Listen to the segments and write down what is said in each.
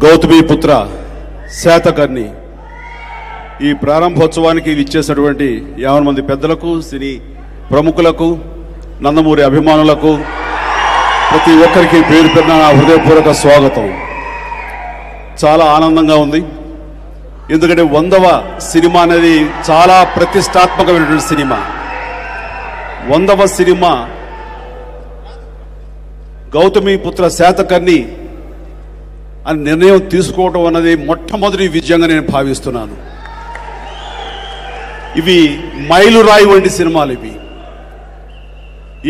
గౌతమిపుత్ర శాతకర్ణి ఈ ప్రారంభోత్సవానికి విచ్చేసినటువంటి 50 మంది పెద్దలకు, సినీ ప్రముఖులకు, నందమూరి అభిమానులకు ప్రతి ఒక్కరికి పేరు పేరున నా హృదయపూర్వక స్వాగతం. చాలా ఆనందంగా ఉంది. ఎందుకంటే 100వ సినిమా అనేది చాలా ప్రతిష్టాత్మకమైనటువంటి సినిమా. 100వ సినిమా గౌతమిపుత్ర శాతకర్ణి అని నిర్ణయం తీసుకోవడం అన్నది మొట్టమొదటి విజయంగా నేను భావిస్తున్నాను. ఇవి మైలురాయి వంటి సినిమాలు. ఇవి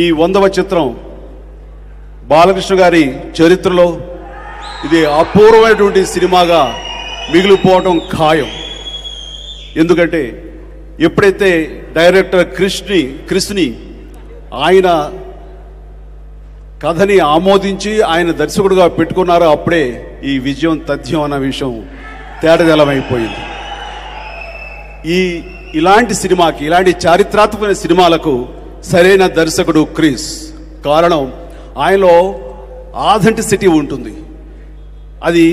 ఈ 100వ చిత్రం బాలకృష్ణ గారి చరిత్రలో ఇది అపూర్వమైనటువంటి సినిమాగా మిగిలిపోవటం ఖాయం. ఎందుకంటే ఎప్పుడైతే డైరెక్టర్ క్రిష్ని ఆయన కథని ఆమోదించి ఆయన దర్శకుడుగా పెట్టుకున్నారో అప్పుడే ఈ విజయం తథ్యం అన్న విషయం తేటతెల్లమైపోయింది. ఇలాంటి సినిమాకి, ఇలాంటి చారిత్రాత్మకమైన సినిమాలకు సరైన దర్శకుడు క్రిస్. కారణం ఆయనలో ఆథెంటిసిటీ ఉంటుంది. అది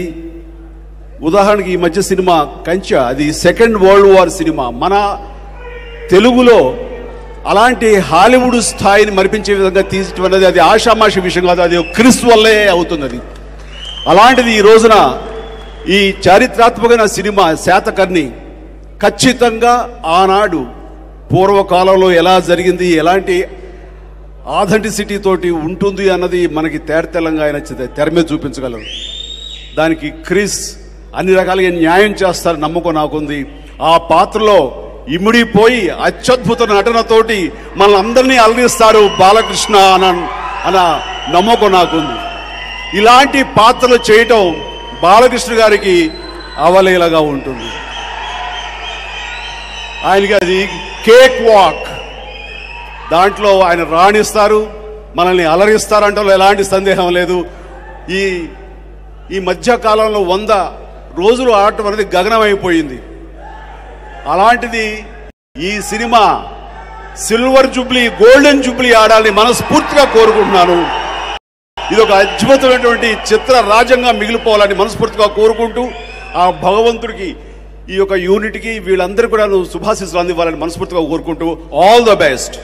ఉదాహరణకి ఈ మధ్య సినిమా కంచె, అది సెకండ్ వరల్డ్ వార్ సినిమా. మన తెలుగులో అలాంటి హాలీవుడ్ స్థాయిని మరిపించే విధంగా తీర్చడం అనేది అది ఆషామాషి విషయం కాదు. అది క్రిస్ వల్లే అవుతుంది. అది అలాంటిది ఈ రోజున ఈ చారిత్రాత్మకమైన సినిమా శాతకర్ణి ఖచ్చితంగా ఆనాడు పూర్వకాలంలో ఎలా జరిగింది, ఎలాంటి ఆథెంటిసిటీ తోటి ఉంటుంది అన్నది మనకి తేటతెల్లంగా ఆయన తెర మీద చూపించగలరు. దానికి క్రిస్ అన్ని రకాలుగా న్యాయం చేస్తారు నమ్మకం నాకుంది. ఆ పాత్రలో ఇమిడిపోయి అత్యద్భుత నటనతోటి మనల్ని అందరినీ అలరిస్తారు బాలకృష్ణ అన్న నమ్మకం నాకుంది. ఇలాంటి పాత్రలు చేయటం బాలకృష్ణ గారికి అవలీలగా ఉంటుంది. ఆయనకి అది కేక్ వాక్. దాంట్లో ఆయన రాణిస్తారు, మనల్ని అలరిస్తారంటే ఎలాంటి సందేహం లేదు. ఈ మధ్యకాలంలో 100 రోజులు ఆడటం అనేది గగనమైపోయింది. అలాంటిది ఈ cinema silver Jubilee, golden Jubilee ఆడాలని మనస్ఫూర్తిగా కోరుకుంటున్నాను. ఇది ఒక అద్భుతమైనటువంటి చిత్ర రాజ్యంగా మిగిలిపోవాలని మనస్ఫూర్తిగా కోరుకుంటూ, ఆ భగవంతుడికి ఈ యొక్క యూనిట్కి వీళ్ళందరూ కూడా శుభాశీస్సులు అందివ్వాలని మనస్ఫూర్తిగా కోరుకుంటూ ఆల్ ద బెస్ట్.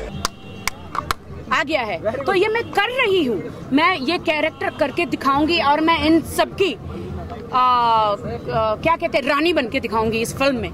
आ गया है तो ये मैं कर रही हूँ, मैं ये कैरेक्टर करके दिखाऊंगी और मैं इन सबकी क्या कहते हैं रानी बन के दिखाऊंगी इस फिल्म में.